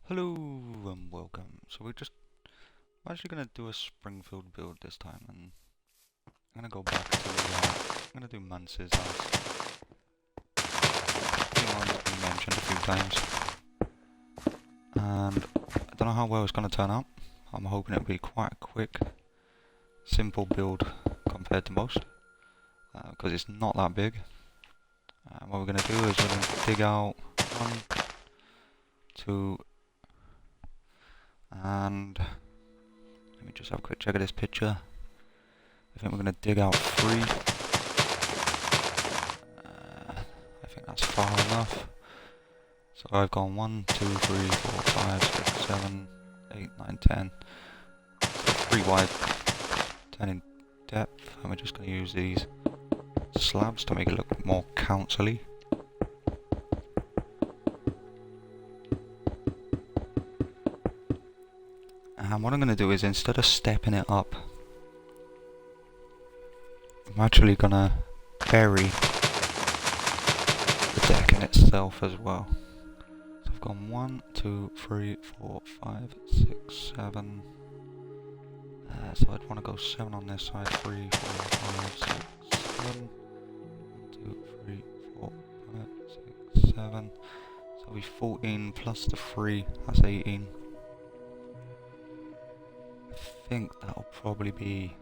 Hello and welcome. I'm actually gonna do a Springfield build this time, and I'm gonna go back to I'm gonna do Muntz's house. I think one's been mentioned a few times, and I don't know how well it's gonna turn out. I'm hoping it'll be quite a quick, simple build compared to most, because it's not that big. What we're gonna do is we're gonna dig out 1, 2, and let me just have a quick check of this picture. I think we're going to dig out 3. I think that's far enough. So I've gone 1, 2, 3, 4, 5, 6, 7, 8, 9, 10. So 3 wide, 10 in depth, and we're just going to use these slabs to make it look more council-y. And what I'm going to do is, instead of stepping it up, I'm actually going to bury the deck in itself as well. So I've gone 1, 2, 3, 4, 5, 6, 7. So I'd want to go 7 on this side. 3, 4, 5, 6, 7. 1, 2, 3, 4, 5, 6, 7. So it'll be 14 plus the 3, that's 18. I think that'll probably be...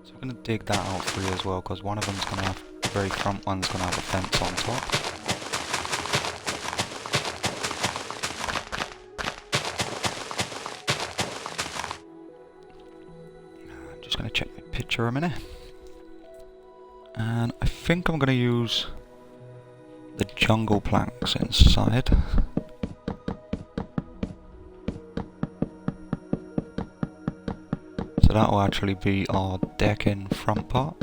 So we're going to dig that out for you as well, because one of them's going to have, the very front one's going to have a fence on top. I'm just going to check my picture a minute. And I think I'm going to use the jungle planks inside. So that will actually be our decking front part.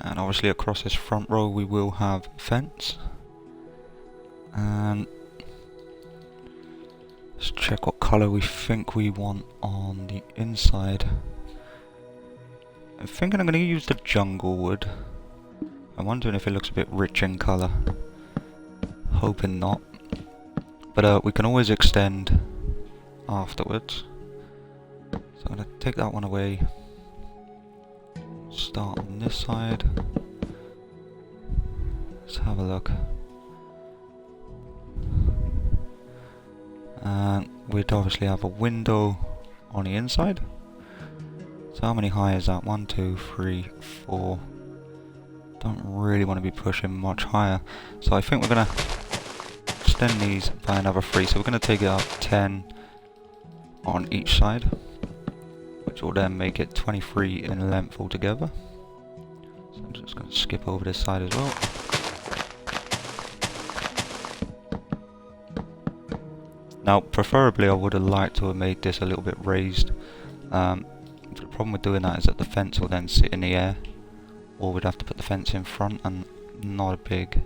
And obviously across this front row we will have fence. And let's check what colour we think we want on the inside. I'm thinking I'm going to use the jungle wood. I'm wondering if it looks a bit rich in colour. Hoping not. But we can always extend afterwards. So I'm going to take that one away. Start on this side. Let's have a look. And we'd obviously have a window on the inside. So how many high is that? 1, 2, 3, 4. Don't really want to be pushing much higher. So I think we're going to extend these by another 3. So we're going to take it up 10 on each side, which will then make it 23 in length altogether. So I'm just going to skip over this side as well. Now, preferably I would have liked to have made this a little bit raised. The problem with doing that is that the fence will then sit in the air, or we'd have to put the fence in front, and not a big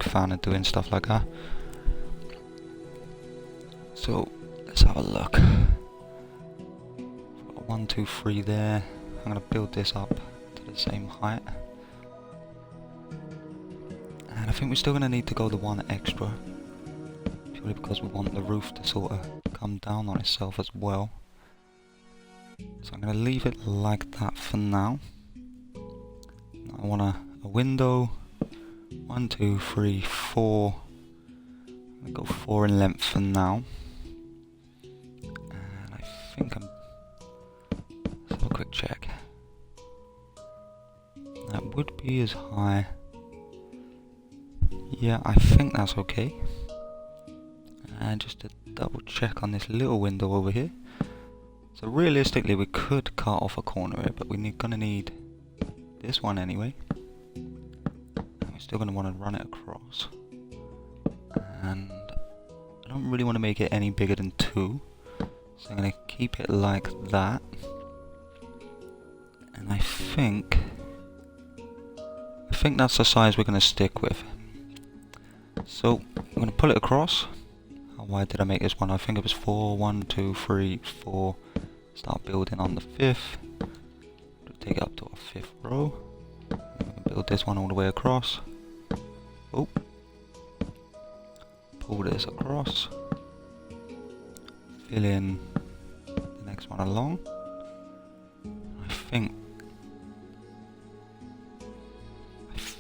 fan of doing stuff like that. So let's have a look. 1, 2, 3 there. I'm going to build this up to the same height. And I think we're still going to need to go the 1 extra, purely because we want the roof to sort of come down on itself as well. So I'm going to leave it like that for now. I want a window. 1, 2, 3, 4. I'm going to go 4 in length for now. And I think I'm... Let's have a quick check. That would be as high. Yeah, I think that's okay. And just to double check on this little window over here. So realistically we could cut off a corner here, but we're gonna need this one anyway. And we're still gonna want to run it across. And I don't really want to make it any bigger than 2. So I'm gonna keep it like that. And I think that's the size we're gonna stick with. So I'm gonna pull it across. How wide did I make this one? I think it was 4. 1, 2, 3, 4. Start building on the 5th. Take it up to our 5th row. Build this one all the way across. Oh. pull this across, fill in the next one along. I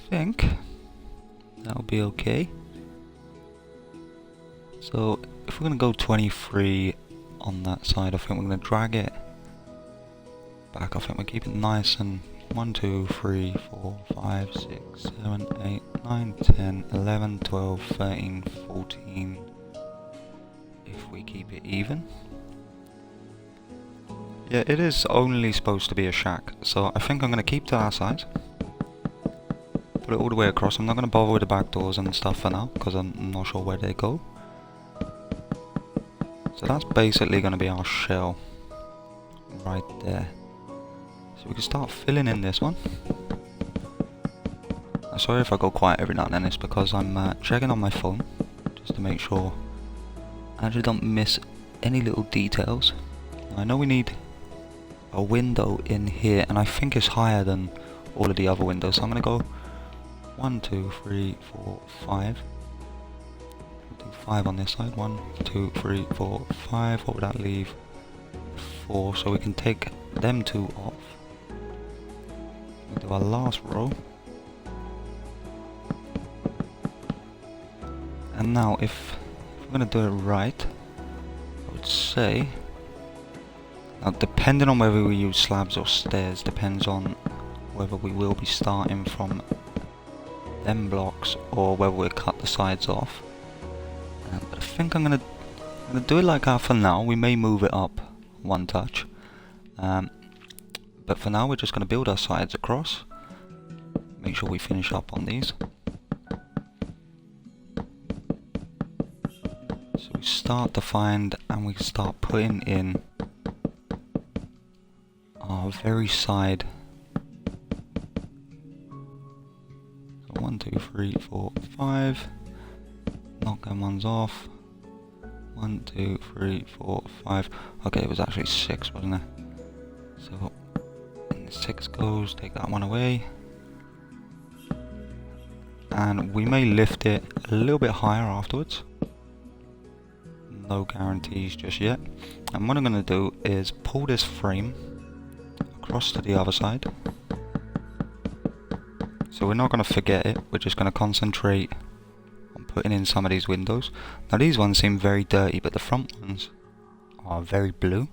think that'll be okay. So if we're going to go 23 on that side, I think we're going to drag it back. I think we'll keep it nice and 1, 2, 3, 4, 5, 6, 7, 8, 9, 10, 11, 12, 13, 14 if we keep it even. Yeah, it is only supposed to be a shack, so I think I'm going to keep to our size. Put it all the way across. I'm not going to bother with the back doors and stuff for now, because I'm not sure where they go. So that's basically going to be our shell right there. So we can start filling in this one. Sorry if I go quiet every now and then, it's because I'm checking on my phone just to make sure I actually don't miss any little details. I know we need a window in here, and I think it's higher than all of the other windows, so I'm going to go 1, 2, 3, 4, 5. We'll do 5 on this side. 1, 2, 3, 4, 5. What would that leave? 4. So we can take them 2 off. We'll do our last row. And now if we're going to do it right, I would say, now depending on whether we use slabs or stairs, depends on whether we will be starting from them blocks or whether we'll cut the sides off. But I think I'm gonna do it like that for now. We may move it up 1 touch, but for now we're just gonna build our sides across. Make sure we finish up on these. So we start to find and we start putting in our very side. 1, 2, 3, 4, 5. Knock them ones off. 1, 2, 3, 4, 5. Okay, it was actually 6, wasn't it? So, and 6 goes, take that one away. And we may lift it a little bit higher afterwards. No guarantees just yet. And what I'm going to do is pull this frame across to the other side. So we're not going to forget it, we're just going to concentrate on putting in some of these windows. Now these ones seem very dirty, but the front ones are very blue.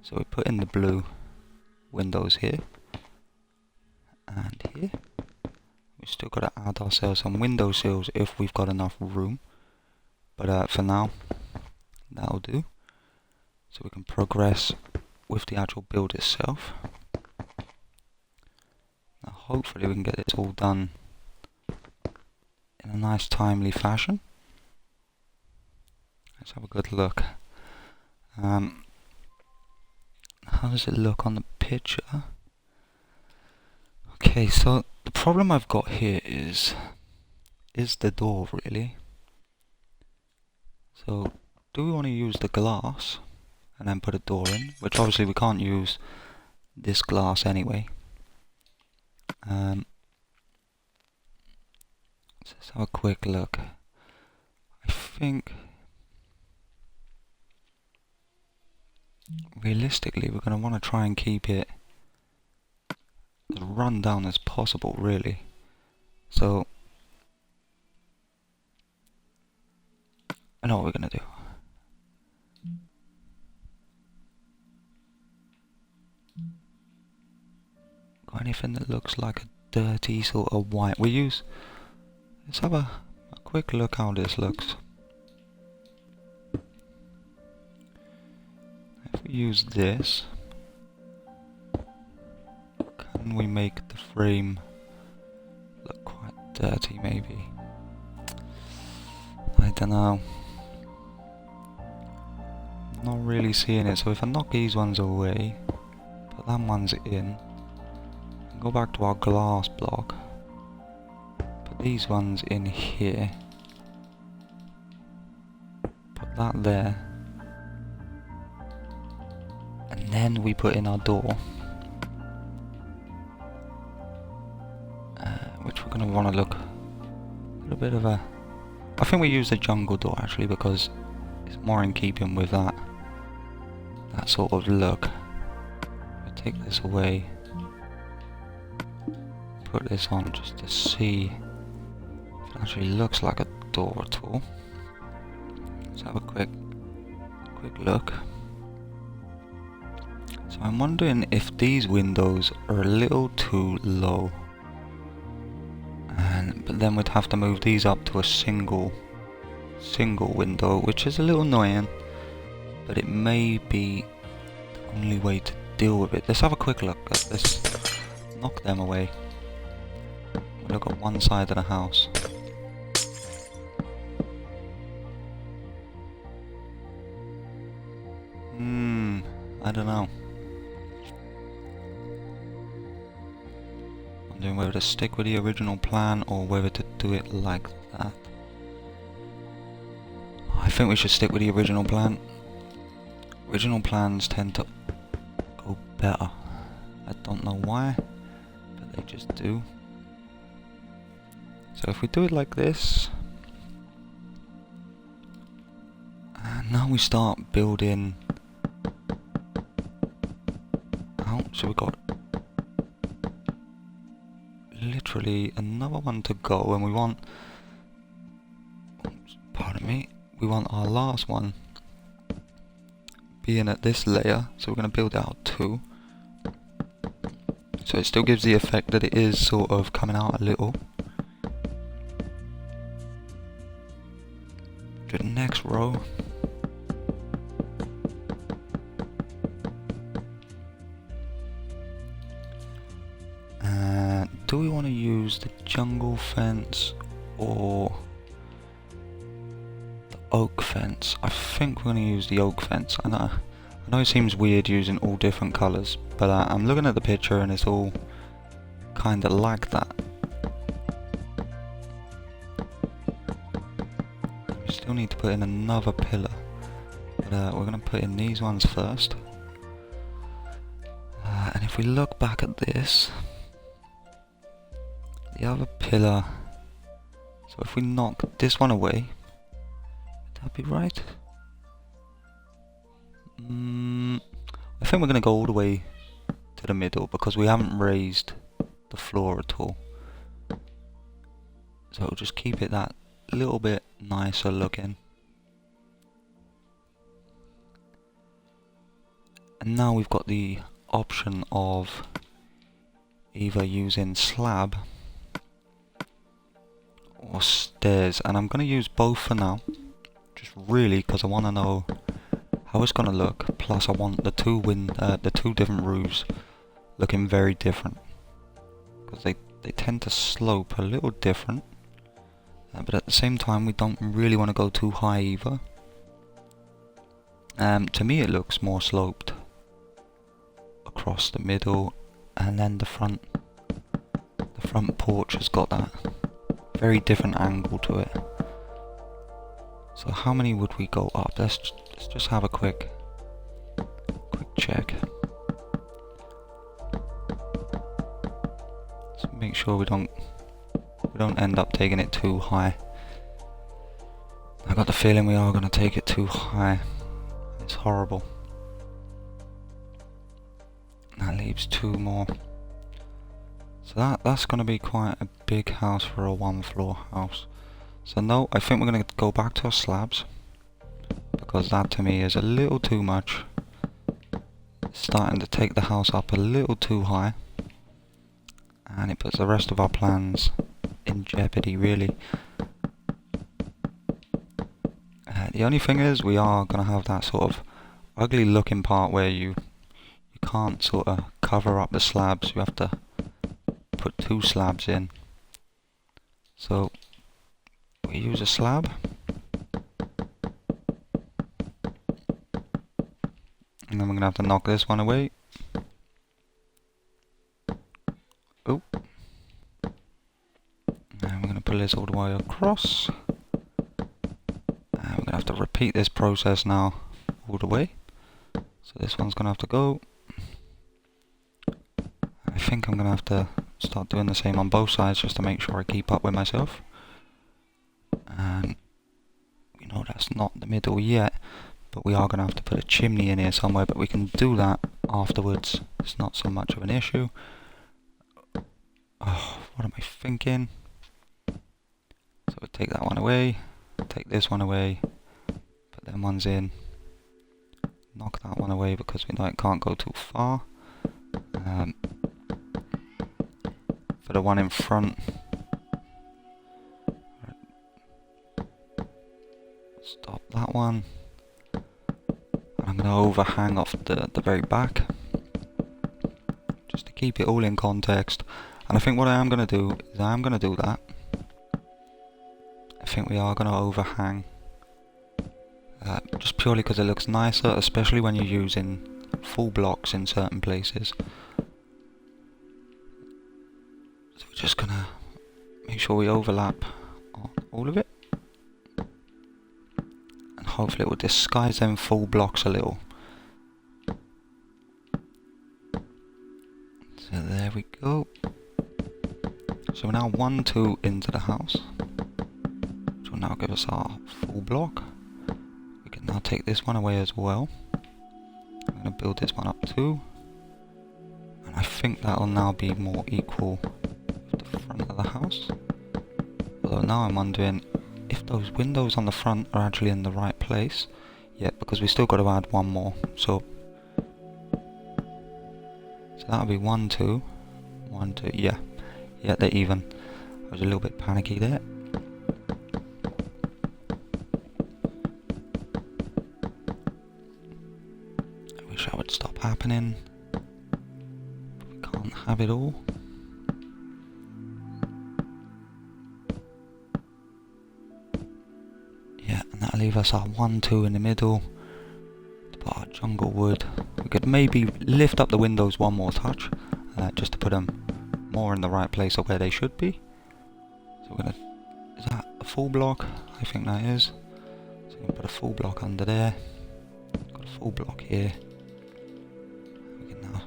So we put in the blue windows here and here. We've still got to add ourselves some window sills if we've got enough room. But for now, that'll do. So we can progress with the actual build itself. Now hopefully we can get this all done in a nice timely fashion. Let's have a good look. How does it look on the picture? Okay, so the problem I've got here is the door really. So do we want to use the glass and then put a door in, which obviously we can't use this glass anyway. Let's have a quick look. I think realistically we're going to want to try and keep it as run down as possible really. So I know what we're going to do. Got anything that looks like a dirty sort of white? Let's have a quick look how this looks. If we use this, can we make the frame look quite dirty maybe? I don't know. Not really seeing it, so if I knock these ones away, put that ones in, and go back to our glass block, put these ones in here, put that there, and then we put in our door, which we're going to want to look a little bit of a I think we use the jungle door actually because it's more in keeping with that sort of look. I'll take this away, put this on just to see if it actually looks like a door at all. Let's have a quick look. So I'm wondering if these windows are a little too low, but then we'd have to move these up to a single window, which is a little annoying, but it may be the only way to deal with it. Let's have a quick look. Let's knock them away. We'll look at one side of the house. I don't know. Wondering whether to stick with the original plan or whether to do it like that. I think we should stick with the original plan. Original plans tend to go better. I don't know why, but they just do. So if we do it like this, and now we start building out, so we've got literally another one to go, and we want, pardon me, we want our last one being at this layer, so we're going to build out 2. So it still gives the effect that it is sort of coming out a little. To the next row. Do we want to use the jungle fence or the oak fence? I think we're going to use the oak fence. I know it seems weird using all different colours, but I'm looking at the picture and it's all kind of like that. We still need to put in another pillar, but we're going to put in these ones first. And if we look back at this, the other pillar, so if we knock this one away, would that be right? I think we're going to go all the way to the middle because we haven't raised the floor at all. So we'll just keep it that little bit nicer looking. And now we've got the option of either using slab or stairs, and I'm going to use both for now, just really because I want to know how it's going to look, plus I want the two different roofs looking very different, because they tend to slope a little different, but at the same time we don't really want to go too high either. To me it looks more sloped across the middle, and then the front porch has got that very different angle to it. So how many would we go up? Let's just have a quick check. Let's make sure we don't end up taking it too high. I got the feeling we are going to take it too high. It's horrible. That leaves 2 more. So that's going to be quite a big house for a 1-floor house. So no, I think we're going to go back to our slabs, because that to me is a little too much. It's starting to take the house up a little too high, and it puts the rest of our plans in jeopardy really. The only thing is we are going to have that sort of ugly looking part where you can't sort of cover up the slabs. You have to put 2 slabs in. So we use a slab, and then we're going to have to knock this one away. Oh, and we're going to pull this all the way across, and we're going to have to repeat this process now all the way. So this one's going to have to go. I think I'm going to have to start doing the same on both sides just to make sure I keep up with myself. And That's not the middle yet, but we are going to have to put a chimney in here somewhere, but we can do that afterwards. It's not so much of an issue. Oh, what am I thinking? So we'll take that one away, take this one away, put them ones in, knock that one away because we know it can't go too far. For the one in front, stop that one. And I'm going to overhang off the very back, just to keep it all in context. And I think what I am going to do is I am going to do that. I think we are going to overhang, just purely because it looks nicer, especially when you're using full blocks in certain places. So we're just going to make sure we overlap all of it. And hopefully it will disguise them full blocks a little. So there we go. So we're now 1, 2 into the house. Which will now give us our full block. We can now take this one away as well. I'm going to build this one up too. And I think that will now be more equal with the front of the house. Although now I'm wondering if those windows on the front are actually in the right place. Yeah, because we still got to add one more. So that'll be 1, 2. 1, 2, yeah. Yeah, they're even. I was a little bit panicky there. I wish that would stop happening. But we can't have it all. Yeah, and that'll leave us our 1, 2 in the middle. To put our jungle wood. We could maybe lift up the windows one more touch, just to put them more in the right place of where they should be. So we're gonna, is that a full block? I think that is. So we're gonna put a full block under there. Got a full block here. We can now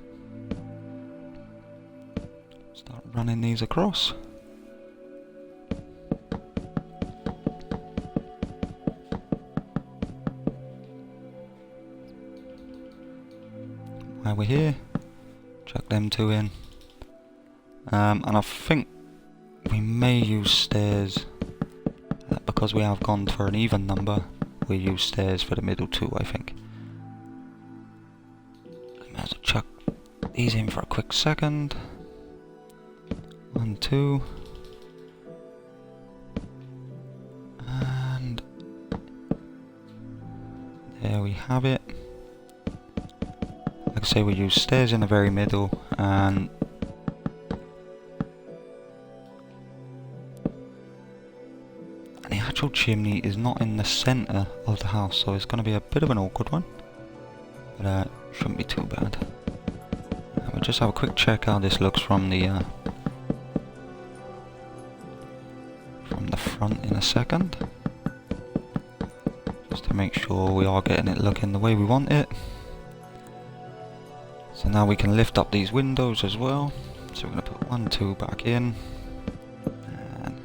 start running these across. While we're here, chuck them 2 in. And I think we may use stairs, because we have gone for an even number, we'll use stairs for the middle 2, I think. I might as well chuck these in for a quick second. 1, 2. And there we have it. Like I say, we use stairs in the very middle, and the actual chimney is not in the centre of the house, so it's going to be a bit of an awkward one, but shouldn't be too bad. We'll just have a quick check how this looks from the front in a second, just to make sure we are getting it looking the way we want it. So now we can lift up these windows as well. So we're going to put 1, 2 back in. And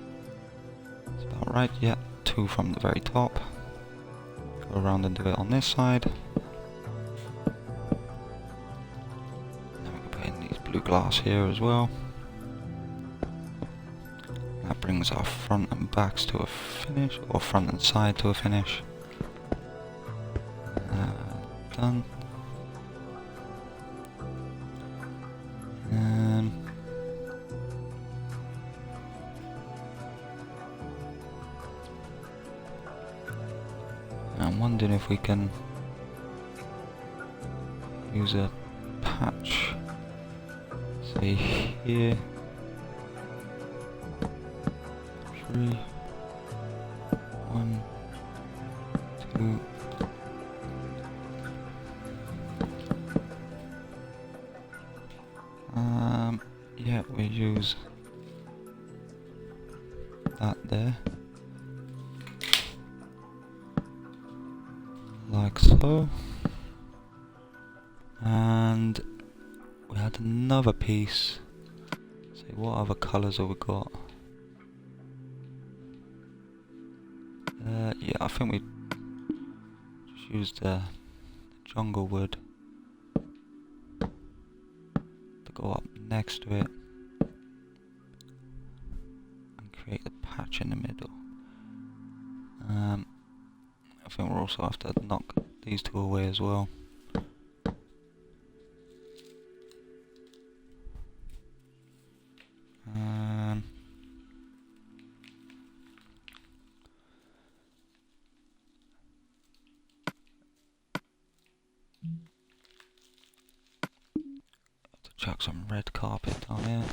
that's about right, yeah. 2 from the very top. Go around and do it on this side. And then we can put in these blue glass here as well. That brings our front and backs to a finish, or front and side to a finish. Done. I'm wondering if we can use a patch, say here, 3, 1, 2. Yeah, we use that there, like so, and we had another piece. See, what other colours have we got? Yeah, I think we use the jungle wood to go up next to it and create a patch in the middle. I think we'll also have to knock these two away as well. Have to chuck some red carpet down here.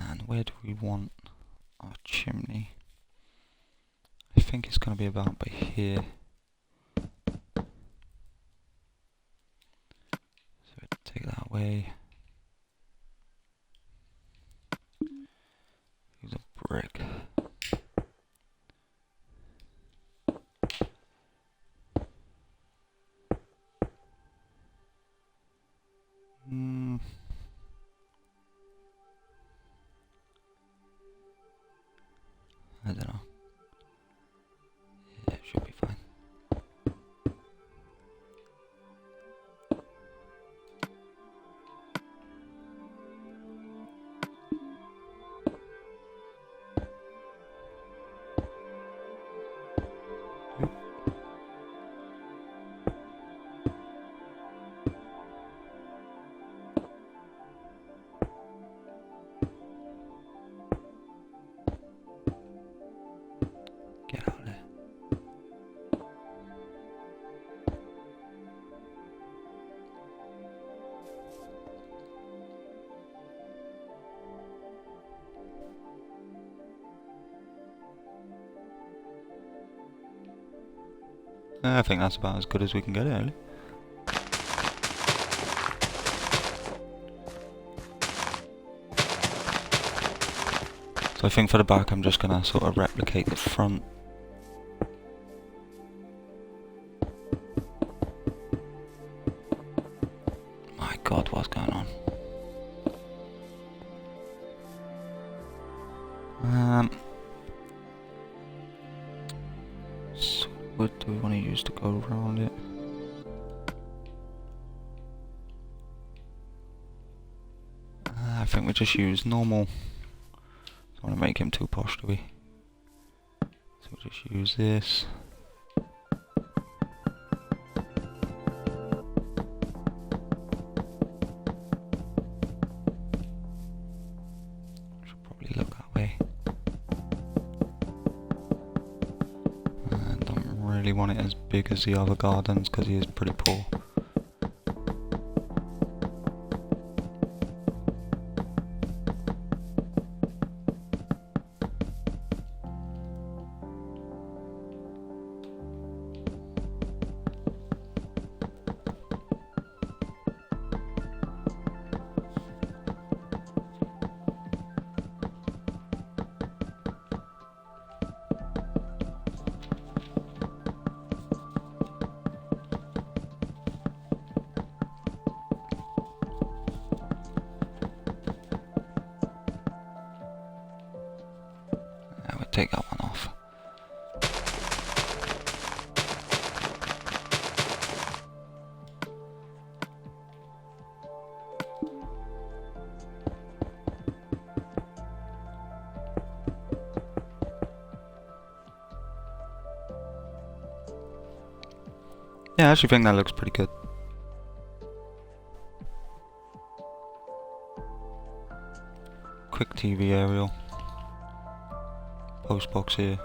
And where do we want our chimney? I think it's going to be about by here. So take that away. Use a brick. I don't know. Yeah, it should be fine. Get out of there. I think that's about as good as we can get it, really. So I think for the back I'm just gonna sort of replicate the front. My god, what's going on? So what do we want to use to go around it? I think we just use normal. Don't want to make him too posh, do we? So we'll just use this. Should probably look that way. Don't really want it as big as the other gardens because he is pretty poor. Take that one off. Yeah, I actually think that looks pretty good. Quick TV aerial. Post box here.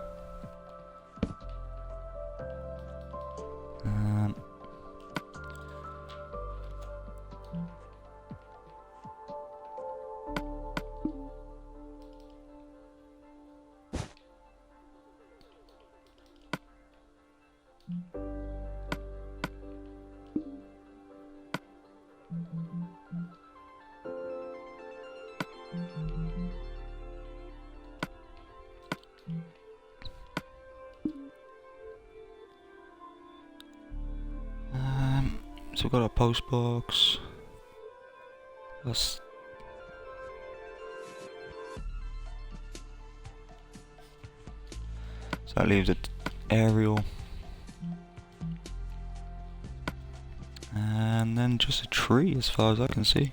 So we've got our post box. That leaves it aerial. And then just a tree as far as I can see.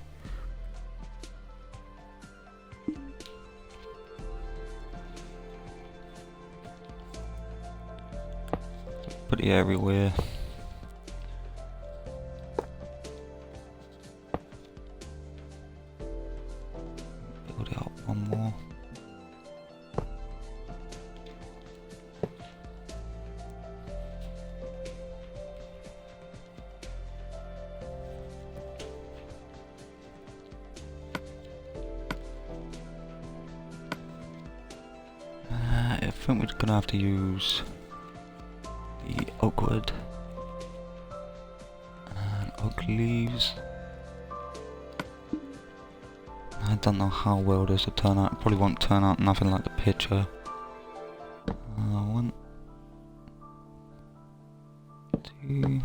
Put it everywhere. Build it up one more. I think we're gonna have to use the oak wood and oak leaves. I don't know how well this will turn out. It probably won't turn out nothing like the picture. 1, 2.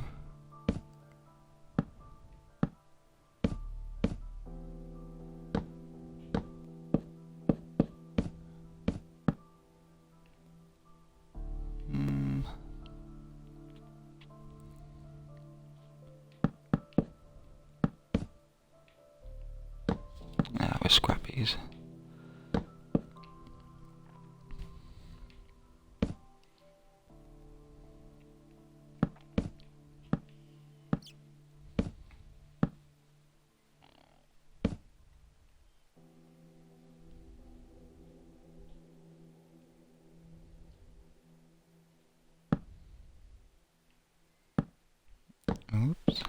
Yeah, we're scrappies. Oops.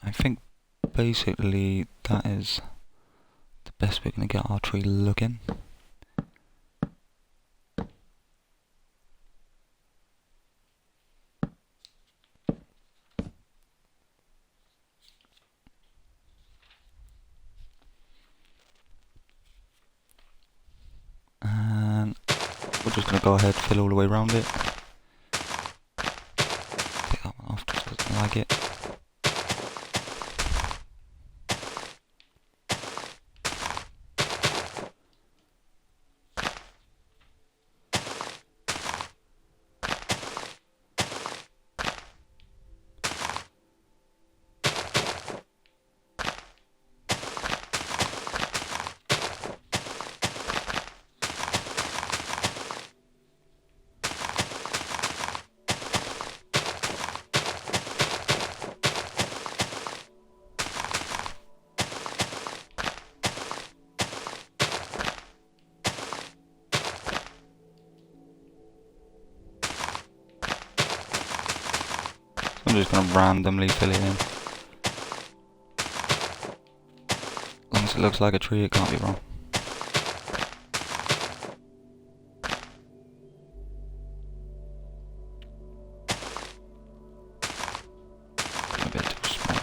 I think basically that is the best we're going to get our tree looking. And we're just going to go ahead, fill all the way around it. Take that one off, just doesn't like it. I'm just going to randomly fill it in. As long as it looks like a tree, it can't be wrong. A bit too small.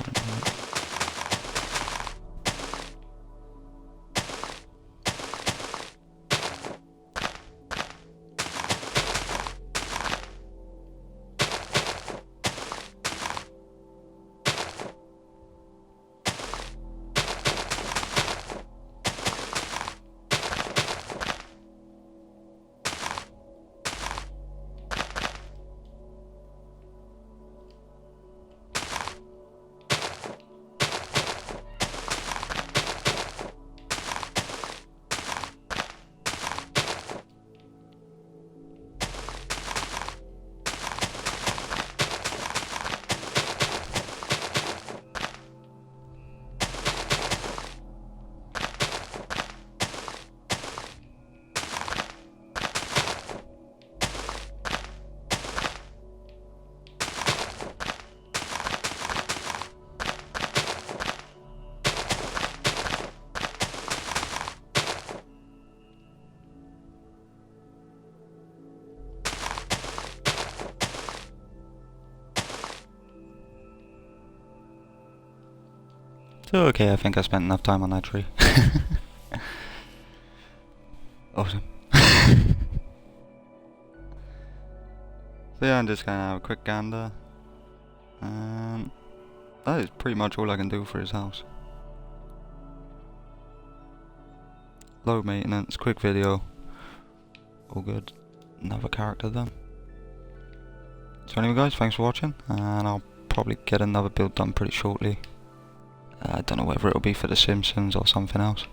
So okay, I think I spent enough time on that tree. Awesome. So yeah, I'm just gonna have a quick gander. that is pretty much all I can do for his house. Low maintenance, quick video. All good. Another character then. So anyway guys, thanks for watching, and I'll probably get another build done pretty shortly. I don't know whether it'll be for The Simpsons or something else.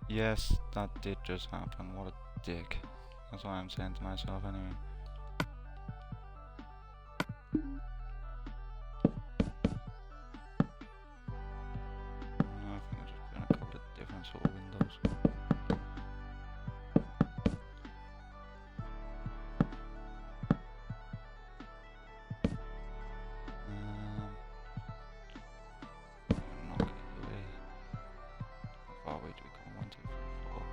Yes, that did just happen. What a dick. That's what I'm saying to myself anyway. I think I'll just put in a couple of different sort of windows. Knock it away. How far away do we come? 1, 2, 3, 4.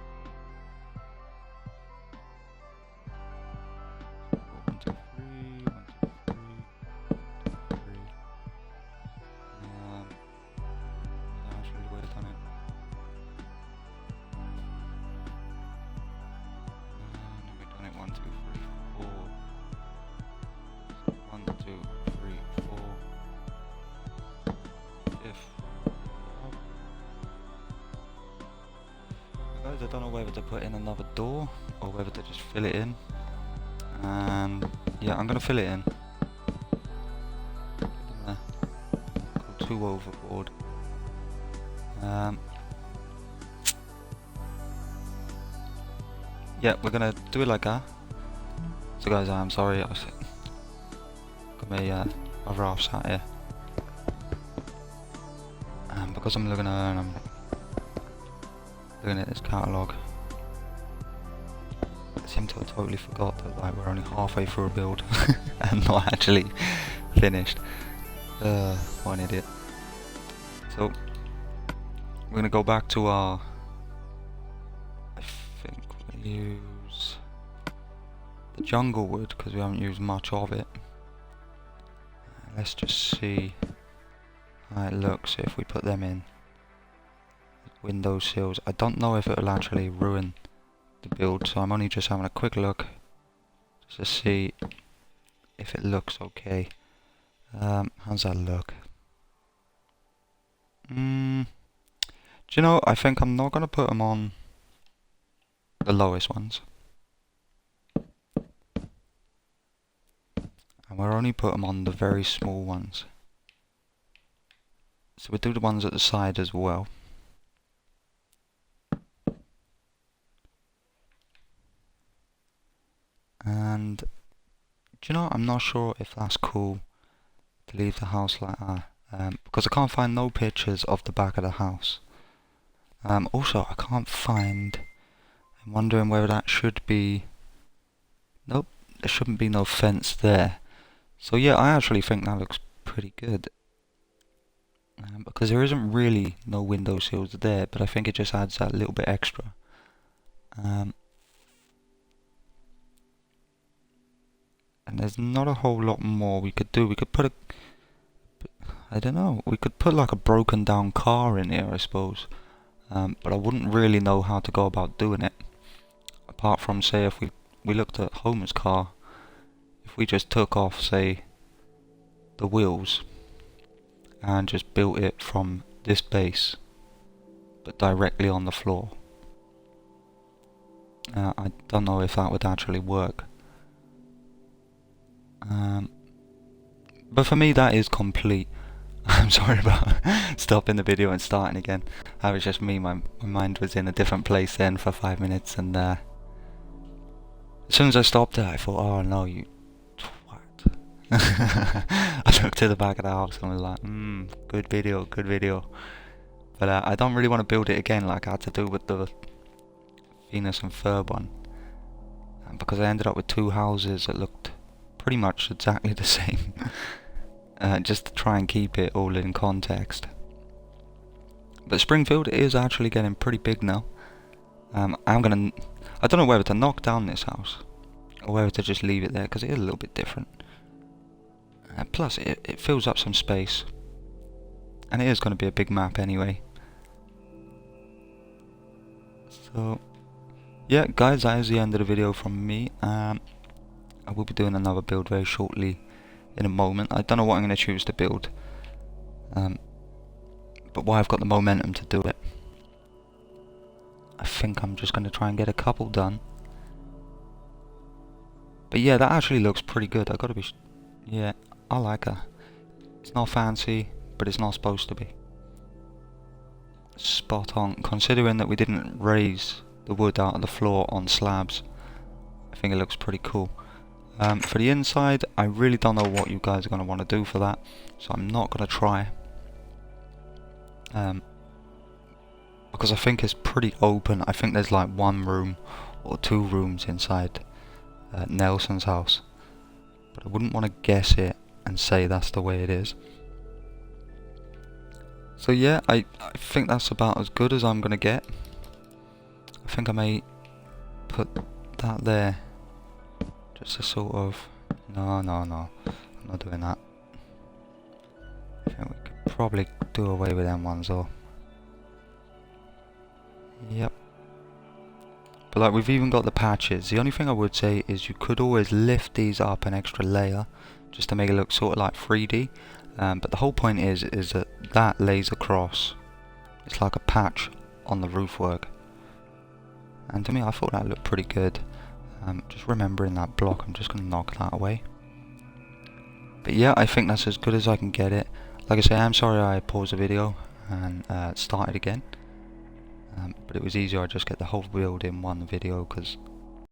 1, 2, 3, 1, 2, 3, 2, 3. That's actually the way to done it. And we've done it 1, 2, 3, 4. So 1, 2, 3, 4. Guys, I don't know whether to put in another door or whether to just fill it in. And yeah, I'm gonna fill it in. Go too overboard. Yeah, we're gonna do it like that. So guys, I'm sorry, I got my other half sat here. Because I'm looking at this catalogue, I seem to have totally forgot that like we're only halfway through a build and not actually finished. What an idiot. So we're gonna go back to our, I think we'll use the jungle wood because we haven't used much of it. Let's just see how it looks if we put them in. Window sills. I don't know if it will actually ruin the build, so I'm only just having a quick look just to see if it looks okay. How's that look? Do you know, I think I'm not going to put them on the lowest ones. And we'll only put them on the very small ones. So we'll do the ones at the side as well. And do you know, I'm not sure if that's cool to leave the house like that, because I can't find no pictures of the back of the house. Also, I can't find, I'm wondering whether that should be, nope, there shouldn't be no fence there. So yeah, I actually think that looks pretty good. Because there isn't really no window sills there, but I think it just adds that little bit extra. And there's not a whole lot more we could do. We could put I don't know, we could put like a broken down car in here, I suppose. But I wouldn't really know how to go about doing it. Apart from, say, if we looked at Homer's car, if we just took off, say, the wheels and just built it from this base, but directly on the floor. I don't know if that would actually work. But for me that is complete. I'm sorry about stopping the video and starting again. That was just me, my mind was in a different place then for 5 minutes, and as soon as I stopped it I thought, oh no, you twat. I looked to the back of the house and was like, good video, good video. But I don't really want to build it again like I had to do with the Venus and Ferb one. Because I ended up with 2 houses that looked pretty much exactly the same. Just to try and keep it all in context. But Springfield is actually getting pretty big now. I don't know whether to knock down this house or whether to just leave it there, because it is a little bit different. Plus it fills up some space, and it is going to be a big map anyway. So yeah guys, that is the end of the video from me. I will be doing another build very shortly in a moment. I don't know what I'm going to choose to build, but while I've got the momentum to do it, I think I'm just going to try and get a couple done. But yeah, that actually looks pretty good. I gotta be, yeah, I like her. It's not fancy, but it's not supposed to be. Spot on. Considering that we didn't raise the wood out of the floor on slabs, I think it looks pretty cool. For the inside, I really don't know what you guys are going to want to do for that, so I'm not going to try. Because I think it's pretty open. I think there's like 1 room or 2 rooms inside Nelson's house, but I wouldn't want to guess it and say that's the way it is. So yeah, I think that's about as good as I'm gonna get. I think I may put that there, just to sort of, no, I'm not doing that. I think we could probably do away with them ones though. Yep. But like, we've even got the patches. The only thing I would say is you could always lift these up an extra layer just to make it look sort of like 3D. But the whole point is that lays across. It's like a patch on the roof work. And to me, I thought that looked pretty good. Just remembering that block, I'm just going to knock that away. But yeah, I think that's as good as I can get it. Like I say, I'm sorry I paused the video and started again. But it was easier, I just get the whole build in one video because